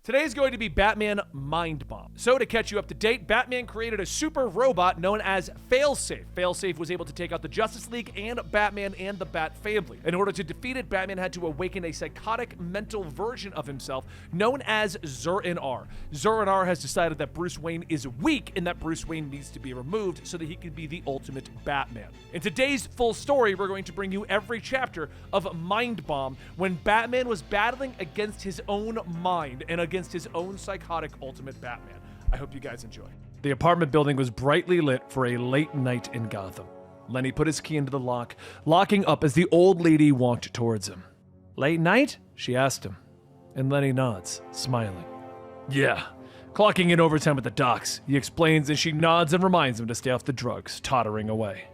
Today is going to be Batman Mindbomb. So to catch you up to date, Batman created a super robot known as Failsafe. Failsafe was able to take out the Justice League and Batman and the Bat family. In order to defeat it, Batman had to awaken a psychotic mental version of himself known as Zur-En-Arrh. Zur-En-Arrh has decided that Bruce Wayne is weak and that Bruce Wayne needs to be removed so that he can be the ultimate Batman. In today's full story, we're going to bring you every chapter of Mindbomb when Batman was battling against his own mind and against his own psychotic ultimate Batman. I hope you guys enjoy. The apartment building was brightly lit for a late night in Gotham. Lenny put his key into the lock, locking up as the old lady walked towards him. "Late night?" she asked him, and Lenny nods, smiling. "Yeah, clocking in overtime at the docks," he explains as she nods and reminds him to stay off the drugs, tottering away.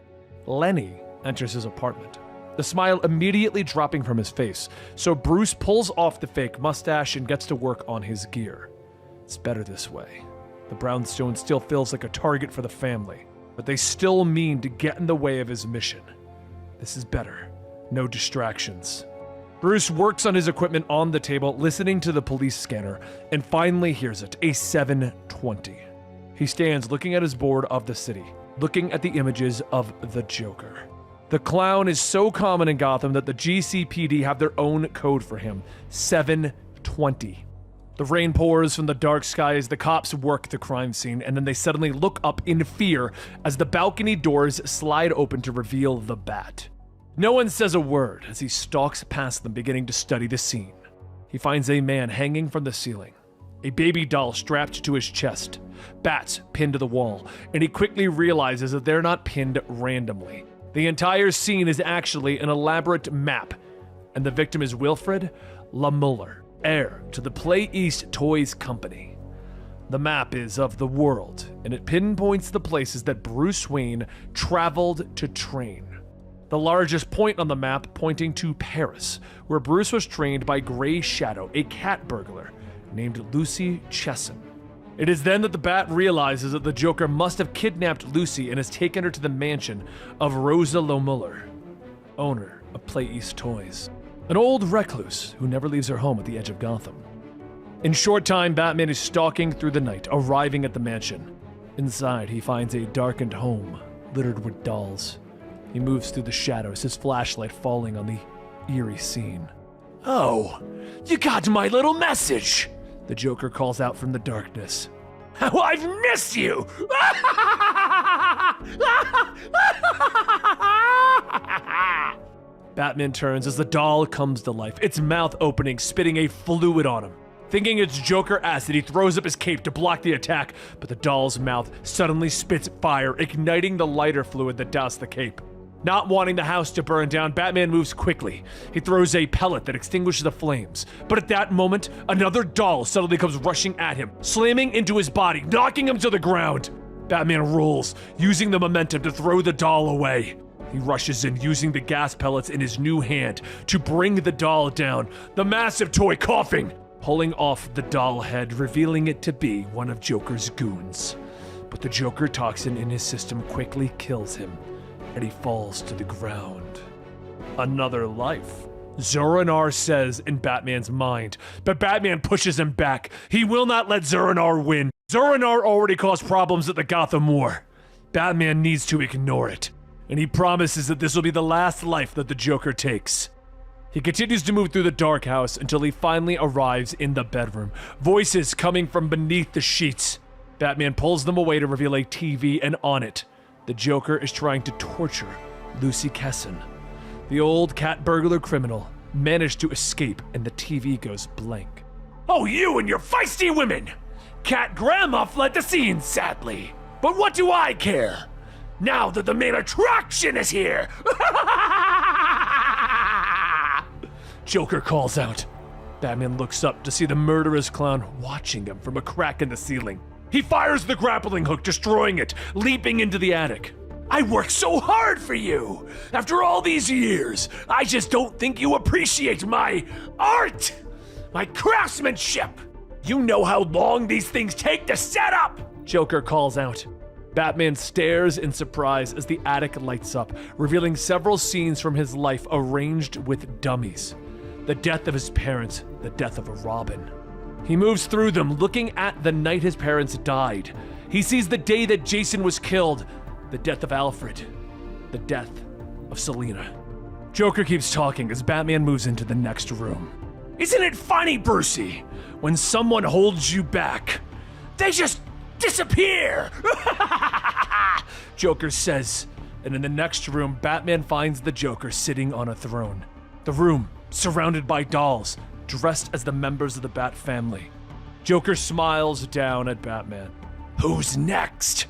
Lenny enters his apartment, the smile immediately dropping from his face, so Bruce pulls off the fake mustache and gets to work on his gear. It's better this way. The brownstone still feels like a target for the family, but they still mean to get in the way of his mission. This is better. No distractions. Bruce works on his equipment on the table, listening to the police scanner, and finally hears it, a 720. He stands looking at his board of the city, looking at the images of the Joker. The clown is so common in Gotham that the GCPD have their own code for him, 720. The rain pours from the dark sky as the cops work the crime scene, and then they suddenly look up in fear as the balcony doors slide open to reveal the Bat. No one says a word as he stalks past them, beginning to study the scene. He finds a man hanging from the ceiling, a baby doll strapped to his chest, bats pinned to the wall, and he quickly realizes that they're not pinned randomly. The entire scene is actually an elaborate map, and the victim is Wilfred Lamuller, heir to the Play East Toys Company. The map is of the world, and it pinpoints the places that Bruce Wayne traveled to train. The largest point on the map pointing to Paris, where Bruce was trained by Grey Shadow, a cat burglar named Lucy Chesson. It is then that the Bat realizes that the Joker must have kidnapped Lucy and has taken her to the mansion of Rosa Lamuller, owner of Play East Toys, an old recluse who never leaves her home at the edge of Gotham. In short time, Batman is stalking through the night, arriving at the mansion. Inside, he finds a darkened home littered with dolls. He moves through the shadows, his flashlight falling on the eerie scene. "Oh, you got my little message!" the Joker calls out from the darkness. "How I've missed you!" Batman turns as the doll comes to life, its mouth opening, spitting a fluid on him. Thinking it's Joker acid, he throws up his cape to block the attack, but the doll's mouth suddenly spits fire, igniting the lighter fluid that doused the cape. Not wanting the house to burn down, Batman moves quickly. He throws a pellet that extinguishes the flames. But at that moment, another doll suddenly comes rushing at him, slamming into his body, knocking him to the ground. Batman rolls, using the momentum to throw the doll away. He rushes in, using the gas pellets in his new hand to bring the doll down, the massive toy coughing, pulling off the doll head, revealing it to be one of Joker's goons. But the Joker toxin in his system quickly kills him, and he falls to the ground. Another life, Zur-En-Arrh says in Batman's mind, but Batman pushes him back. He will not let Zur-En-Arrh win. Zur-En-Arrh already caused problems at the Gotham War. Batman needs to ignore it, and he promises that this will be the last life that the Joker takes. He continues to move through the dark house until he finally arrives in the bedroom, voices coming from beneath the sheets. Batman pulls them away to reveal a TV, and on it, the Joker is trying to torture Lucy Chesson. The old cat burglar criminal managed to escape, and the TV goes blank. "Oh, you and your feisty women! Cat Grandma fled the scene, sadly. But what do I care? Now that the main attraction is here!" Joker calls out. Batman looks up to see the murderous clown watching him from a crack in the ceiling. He fires the grappling hook, destroying it, leaping into the attic. "I worked so hard for you! After all these years, I just don't think you appreciate my art! My craftsmanship! You know how long these things take to set up!" Joker calls out. Batman stares in surprise as the attic lights up, revealing several scenes from his life arranged with dummies. The death of his parents, the death of a Robin. He moves through them, looking at the night his parents died. He sees the day that Jason was killed, the death of Alfred, the death of Selina. Joker keeps talking as Batman moves into the next room. Isn't it funny, Brucey, when someone holds you back, they just disappear? Joker says, and in the next room, Batman finds the Joker sitting on a throne. The room surrounded by dolls, dressed as the members of the Bat family. Joker smiles down at Batman. Who's next?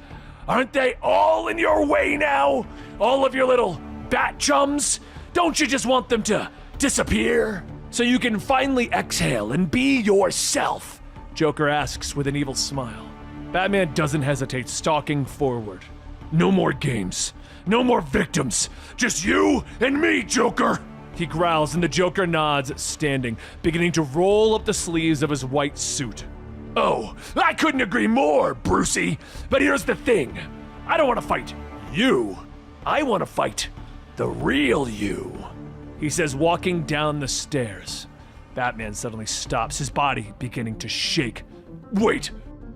Aren't they all in your way now? All of your little bat chums? Don't you just want them to disappear so you can finally exhale and be yourself? Joker asks with an evil smile. Batman doesn't hesitate, stalking forward. No more games. No more victims. Just you and me, Joker. He growls and the Joker nods, standing, beginning to roll up the sleeves of his white suit. Oh, I couldn't agree more, Brucey. But here's the thing. I don't want to fight you. I want to fight the real you. He says, walking down the stairs. Batman suddenly stops, his body beginning to shake. Wait,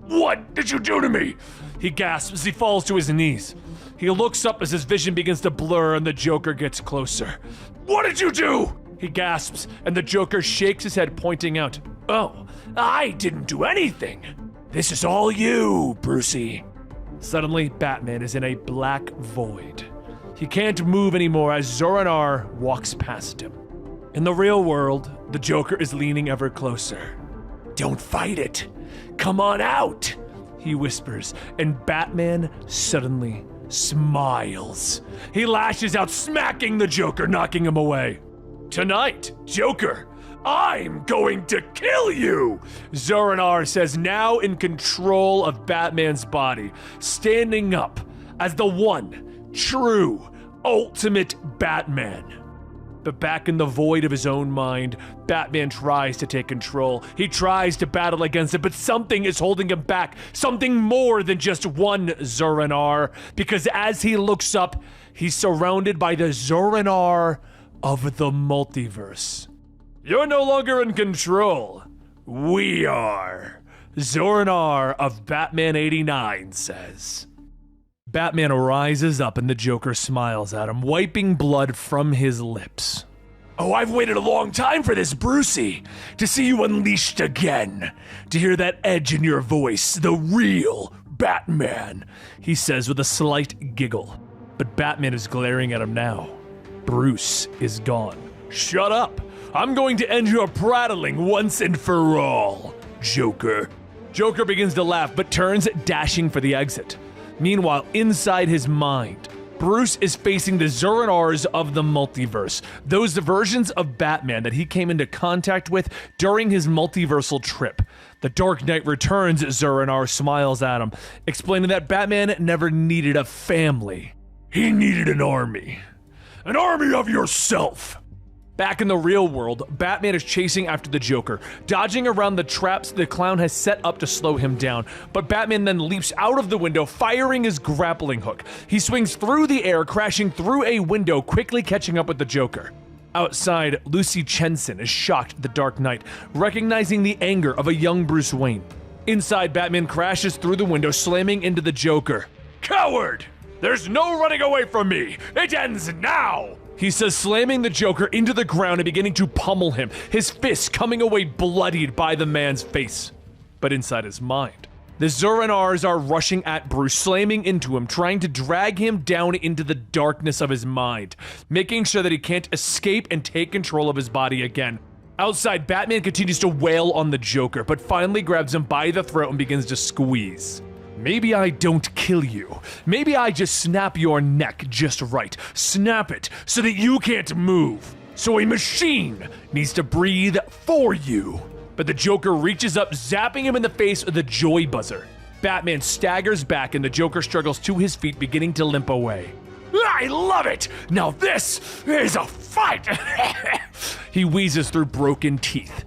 what did you do to me? He gasps as he falls to his knees. He looks up as his vision begins to blur and the Joker gets closer. What did you do? He gasps, and the Joker shakes his head, pointing out. Oh, I didn't do anything. This is all you, Brucey. Suddenly, Batman is in a black void. He can't move anymore as Zur-En-Arrh walks past him. In the real world, the Joker is leaning ever closer. Don't fight it. Come on out, he whispers, and Batman suddenly smiles. He lashes out, smacking the Joker, knocking him away. Tonight, Joker, I'm going to kill you, Zur-En-Arrh says, now in control of Batman's body, standing up as the one true, ultimate Batman. But back in the void of his own mind, Batman tries to take control. He tries to battle against it, but something is holding him back. Something more than just one Zur-En-Arrh. Because as he looks up, he's surrounded by the Zur-En-Arrh of the multiverse. You're no longer in control. We are. Zur-En-Arrh of Batman 89 says. Batman rises up and the Joker smiles at him, wiping blood from his lips. Oh, I've waited a long time for this, Brucey. To see you unleashed again. To hear that edge in your voice, the real Batman, he says with a slight giggle. But Batman is glaring at him now. Bruce is gone. Shut up. I'm going to end your prattling once and for all, Joker. Joker begins to laugh, but turns, dashing for the exit. Meanwhile, inside his mind, Bruce is facing the Zur-En-Arrhs of the multiverse, those versions of Batman that he came into contact with during his multiversal trip. The Dark Knight Returns Zur-En-Arrh smiles at him, explaining that Batman never needed a family. He needed an army. An army of yourself. Back in the real world, Batman is chasing after the Joker, dodging around the traps the clown has set up to slow him down. But Batman then leaps out of the window, firing his grappling hook. He swings through the air, crashing through a window, quickly catching up with the Joker. Outside, Lucy Chenson is shocked at the Dark Knight, recognizing the anger of a young Bruce Wayne. Inside, Batman crashes through the window, slamming into the Joker. Coward! There's no running away from me! It ends now! He says, slamming the Joker into the ground and beginning to pummel him, his fists coming away bloodied by the man's face. But inside his mind, the Zur-En-Arrhs are rushing at Bruce, slamming into him, trying to drag him down into the darkness of his mind, making sure that he can't escape and take control of his body again. Outside, Batman continues to wail on the Joker, but finally grabs him by the throat and begins to squeeze. Maybe I don't kill you. Maybe I just snap your neck just right. Snap it so that you can't move. So a machine needs to breathe for you. But the Joker reaches up, zapping him in the face with a joy buzzer. Batman staggers back and the Joker struggles to his feet, beginning to limp away. I love it! Now this is a fight! He wheezes through broken teeth.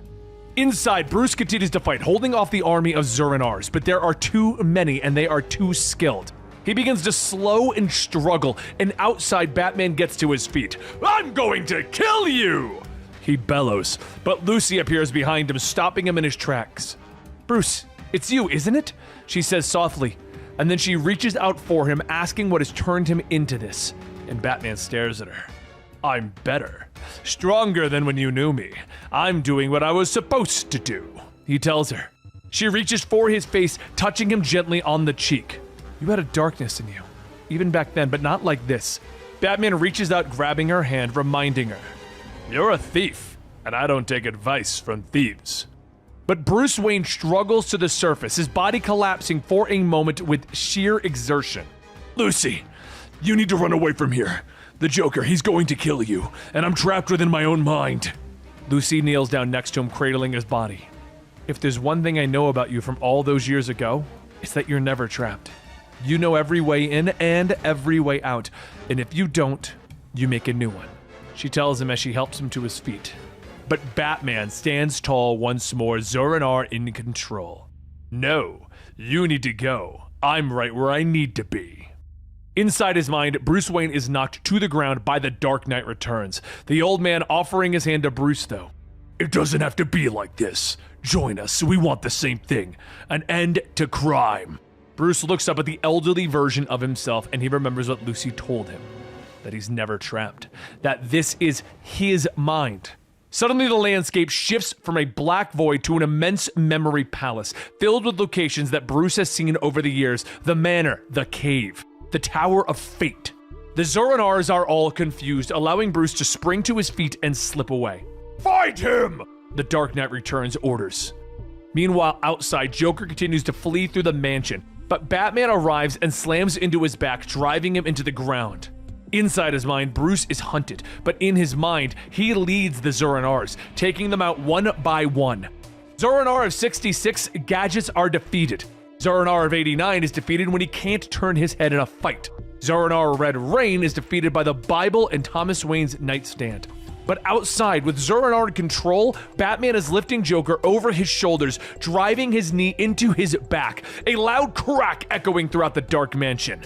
Inside, Bruce continues to fight, holding off the army of Zur-En-Arrhs, but there are too many and they are too skilled. He begins to slow and struggle, and outside, Batman gets to his feet. I'm going to kill you! He bellows, but Lucy appears behind him, stopping him in his tracks. "Bruce, it's you, isn't it?" she says softly, and then she reaches out for him, asking what has turned him into this, and Batman stares at her. "I'm better. Stronger than when you knew me. I'm doing what I was supposed to do," he tells her. She reaches for his face, touching him gently on the cheek. "You had a darkness in you, even back then, but not like this." Batman reaches out, grabbing her hand, reminding her, "You're a thief, and I don't take advice from thieves." But Bruce Wayne struggles to the surface, his body collapsing for a moment with sheer exertion. "Lucy, you need to run away from here. The Joker, he's going to kill you, and I'm trapped within my own mind." Lucy kneels down next to him, cradling his body. "If there's one thing I know about you from all those years ago, it's that you're never trapped. You know every way in and every way out, and if you don't, you make a new one," she tells him as she helps him to his feet. But Batman stands tall once more, Zur-En-Arrh in control. "No, you need to go. I'm right where I need to be." Inside his mind, Bruce Wayne is knocked to the ground by the Dark Knight Returns, the old man offering his hand to Bruce, though. "It doesn't have to be like this. Join us. We want the same thing. An end to crime." Bruce looks up at the elderly version of himself, and he remembers what Lucy told him. That he's never trapped. That this is his mind. Suddenly, the landscape shifts from a black void to an immense memory palace, filled with locations that Bruce has seen over the years. The manor, the cave, the Tower of Fate. The Zur-En-Arrhs are all confused, allowing Bruce to spring to his feet and slip away. "Fight him!" the Dark Knight Returns orders. Meanwhile, outside, Joker continues to flee through the mansion, but Batman arrives and slams into his back, driving him into the ground. Inside his mind, Bruce is hunted, but in his mind, he leads the Zur-En-Arrhs, taking them out one by one. Zur-En-Arrh of 66 gadgets are defeated. Zur-En-Arrh of 89 is defeated when he can't turn his head in a fight. Zur-En-Arrh Red Rain is defeated by the Bible and Thomas Wayne's nightstand. But outside, with Zur-En-Arrh in control, Batman is lifting Joker over his shoulders, driving his knee into his back, a loud crack echoing throughout the dark mansion.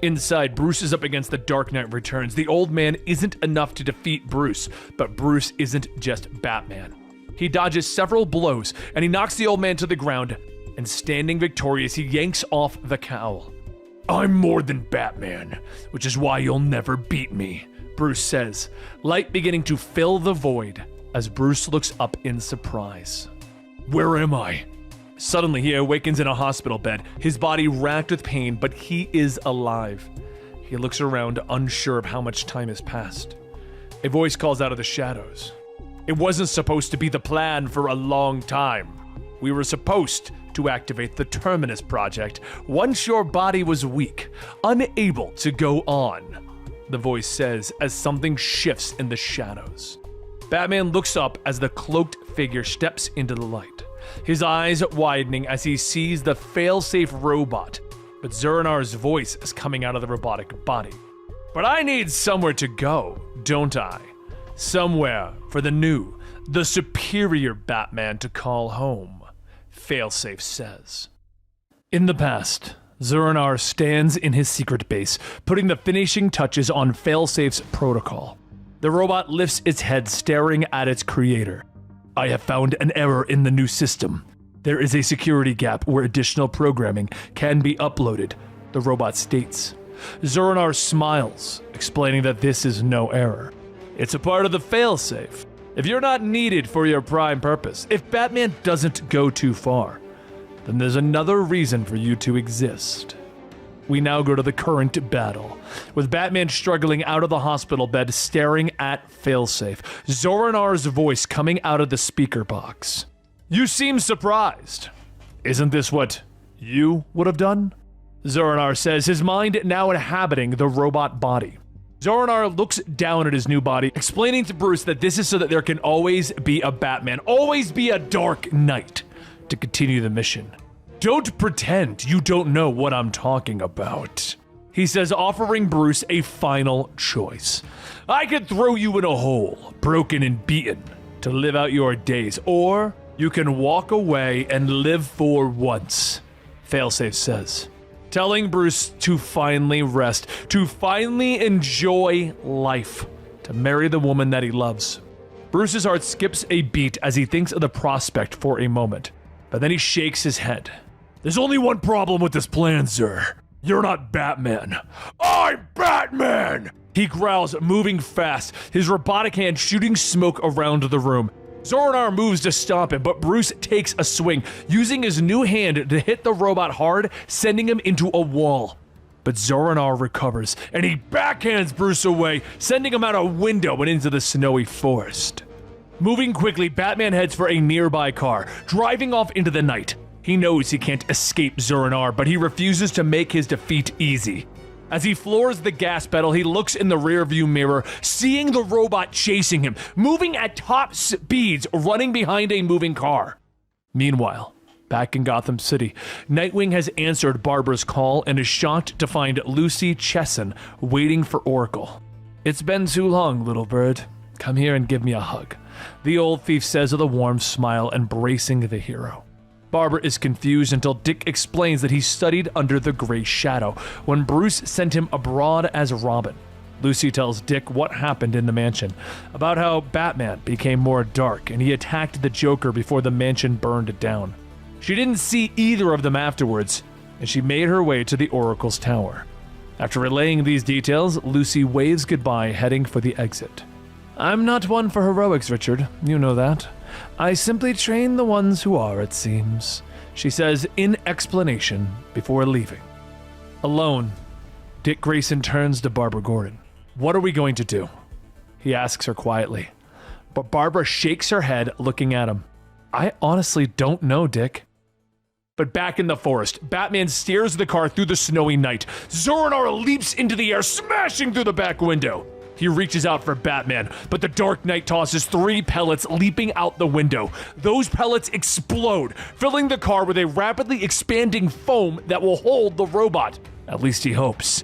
Inside, Bruce is up against the Dark Knight Returns. The old man isn't enough to defeat Bruce, but Bruce isn't just Batman. He dodges several blows, and he knocks the old man to the ground, and standing victorious, he yanks off the cowl. "I'm more than Batman, which is why you'll never beat me," Bruce says, light beginning to fill the void as Bruce looks up in surprise. "Where am I?" Suddenly, he awakens in a hospital bed, his body racked with pain, but he is alive. He looks around, unsure of how much time has passed. A voice calls out of the shadows. "It wasn't supposed to be the plan for a long time. We were supposed to activate the Terminus Project once your body was weak, unable to go on," the voice says as something shifts in the shadows. Batman looks up as the cloaked figure steps into the light, his eyes widening as he sees the Failsafe robot, but Zur-En-Arrh's voice is coming out of the robotic body. "But I need somewhere to go, don't I? Somewhere for the new, the superior Batman to call home," Failsafe says. In the past, Zur-En-Arrh stands in his secret base, putting the finishing touches on Failsafe's protocol. The robot lifts its head, staring at its creator. "I have found an error in the new system. There is a security gap where additional programming can be uploaded," the robot states. Zur-En-Arrh smiles, explaining that this is no error. "It's a part of the failsafe. If you're not needed for your prime purpose, if Batman doesn't go too far, then there's another reason for you to exist." We now go to the current battle, with Batman struggling out of the hospital bed, staring at Failsafe, Zur-En-Arrh's voice coming out of the speaker box. "You seem surprised. Isn't this what you would have done?" Zur-En-Arrh says, his mind now inhabiting the robot body. Zur-En-Arrh looks down at his new body, explaining to Bruce that this is so that there can always be a Batman, always be a Dark Knight, to continue the mission. "Don't pretend you don't know what I'm talking about," he says, offering Bruce a final choice. "I could throw you in a hole, broken and beaten, to live out your days, or you can walk away and live for once," Failsafe says, telling Bruce to finally rest, to finally enjoy life, to marry the woman that he loves. Bruce's heart skips a beat as he thinks of the prospect for a moment, but then he shakes his head. There's only one problem with this plan, sir. You're not Batman. I'm Batman! He growls, moving fast, his robotic hand shooting smoke around the room. Zur-En-Arrh moves to stop him, but Bruce takes a swing, using his new hand to hit the robot hard, sending him into a wall. But Zur-En-Arrh recovers, and he backhands Bruce away, sending him out a window and into the snowy forest. Moving quickly, Batman heads for a nearby car, driving off into the night. He knows he can't escape Zur-En-Arrh, but he refuses to make his defeat easy. As he floors the gas pedal, he looks in the rearview mirror, seeing the robot chasing him, moving at top speeds, running behind a moving car. Meanwhile, back in Gotham City, Nightwing has answered Barbara's call and is shocked to find Lucy Chesson waiting for Oracle. It's been too long, little bird. Come here and give me a hug, the old thief says with a warm smile, embracing the hero. Barbara is confused until Dick explains that he studied under the Gray Shadow when Bruce sent him abroad as Robin. Lucy tells Dick what happened in the mansion, about how Batman became more dark and he attacked the Joker before the mansion burned down. She didn't see either of them afterwards, and she made her way to the Oracle's tower. After relaying these details, Lucy waves goodbye, heading for the exit. I'm not one for heroics, Richard. You know that. I simply train the ones who are, it seems, she says in explanation before leaving. Alone, Dick Grayson turns to Barbara Gordon. What are we going to do? He asks her quietly, but Barbara shakes her head, looking at him. I honestly don't know, Dick. But back in the forest, Batman steers the car through the snowy night. Zur-En-Arrh leaps into the air, smashing through the back window. He reaches out for Batman, but the Dark Knight tosses 3 pellets, leaping out the window. Those pellets explode, filling the car with a rapidly expanding foam that will hold the robot. At least he hopes.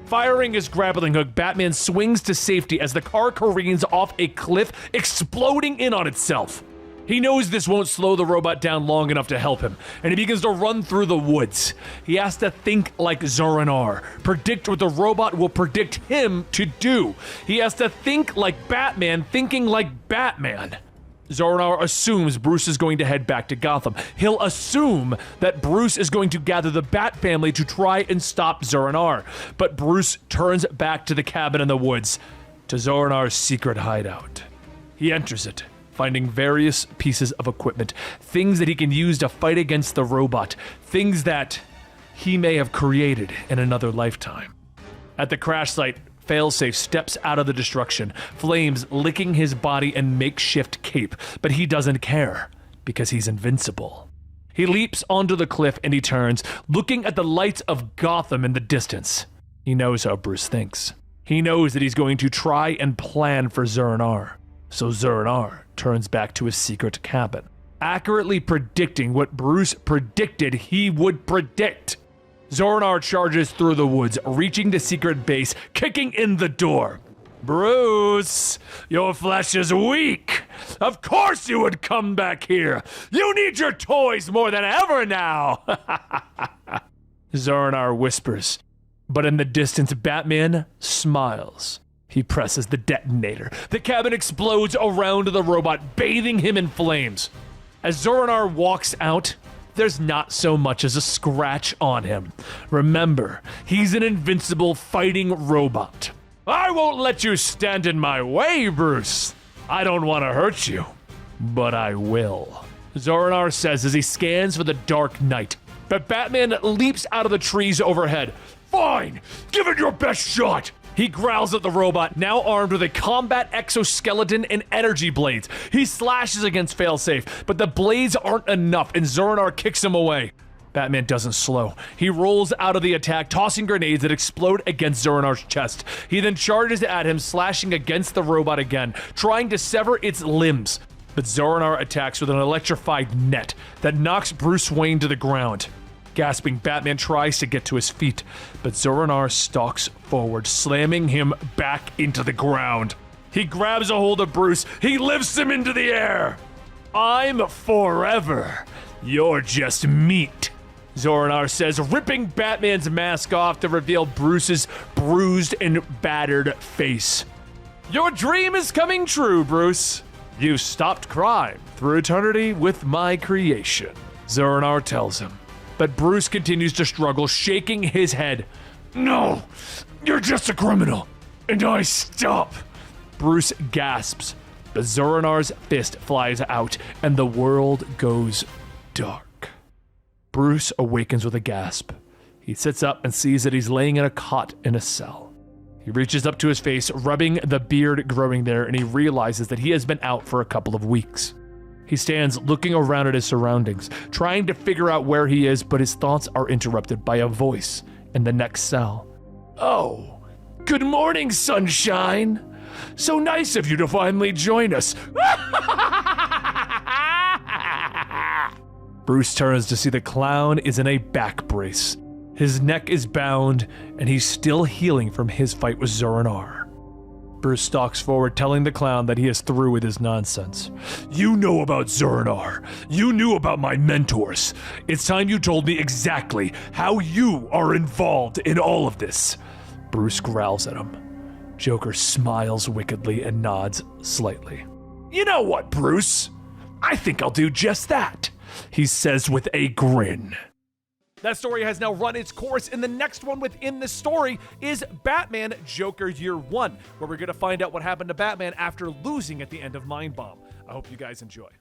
Firing his grappling hook, Batman swings to safety as the car careens off a cliff, exploding in on itself. He knows this won't slow the robot down long enough to help him, and he begins to run through the woods. He has to think like Zur-En-Arrh, predict what the robot will predict him to do. He has to think like Batman, thinking like Batman. Zur-En-Arrh assumes Bruce is going to head back to Gotham. He'll assume that Bruce is going to gather the Bat family to try and stop Zur-En-Arrh. But Bruce turns back to the cabin in the woods, to Zur-En-Arrh's secret hideout. He enters it, finding various pieces of equipment, things that he can use to fight against the robot, things that he may have created in another lifetime. At the crash site, Failsafe steps out of the destruction, flames licking his body and makeshift cape, but he doesn't care, because he's invincible. He leaps onto the cliff and he turns, looking at the lights of Gotham in the distance. He knows how Bruce thinks. He knows that he's going to try and plan for Zur-En-Arrh. So Zur-En-Arrh turns back to his secret cabin, accurately predicting what Bruce predicted he would predict. Zur-En-Arrh charges through the woods, reaching the secret base, kicking in the door. Bruce, your flesh is weak. Of course you would come back here. You need your toys more than ever now. Zur-En-Arrh whispers, but in the distance, Batman smiles. He presses the detonator. The cabin explodes around the robot, bathing him in flames. As Zur-En-Arrh walks out, there's not so much as a scratch on him. Remember, he's an invincible fighting robot. I won't let you stand in my way, Bruce. I don't want to hurt you, but I will, Zur-En-Arrh says as he scans for the Dark Knight. But Batman leaps out of the trees overhead. Fine, give it your best shot. He growls at the robot, now armed with a combat exoskeleton and energy blades. He slashes against Failsafe, but the blades aren't enough, and Zur-En-Arrh kicks him away. Batman doesn't slow. He rolls out of the attack, tossing grenades that explode against Zur-En-Arrh's chest. He then charges at him, slashing against the robot again, trying to sever its limbs. But Zur-En-Arrh attacks with an electrified net that knocks Bruce Wayne to the ground. Gasping, Batman tries to get to his feet, but Zur-En-Arrh stalks forward, slamming him back into the ground. He grabs a hold of Bruce. He lifts him into the air. I'm forever. You're just meat, Zur-En-Arrh says, ripping Batman's mask off to reveal Bruce's bruised and battered face. Your dream is coming true, Bruce. "You've stopped crime through eternity with my creation," Zur-En-Arrh tells him. But Bruce continues to struggle, shaking his head. "No, you're just a criminal, and I stop." Bruce gasps, but Zur-En-Arrh's fist flies out, and the world goes dark. Bruce awakens with a gasp. He sits up and sees that he's laying in a cot in a cell. He reaches up to his face, rubbing the beard growing there, and he realizes that he has been out for a couple of weeks. He stands looking around at his surroundings, trying to figure out where he is, but his thoughts are interrupted by a voice in the next cell. "Oh, good morning, sunshine. So nice of you to finally join us." Bruce turns to see the clown is in a back brace. His neck is bound, and he's still healing from his fight with Zur-En-Arrh. Bruce stalks forward, telling the clown that he is through with his nonsense. "You know about Zur-En-Arrh. You knew about my mentors. It's time you told me exactly how you are involved in all of this." Bruce growls at him. Joker smiles wickedly and nods slightly. "You know what, Bruce? I think I'll do just that," he says with a grin. That story has now run its course, and the next one within this story is Batman Joker Year 1, where we're going to find out what happened to Batman after losing at the end of Mindbomb. I hope you guys enjoy.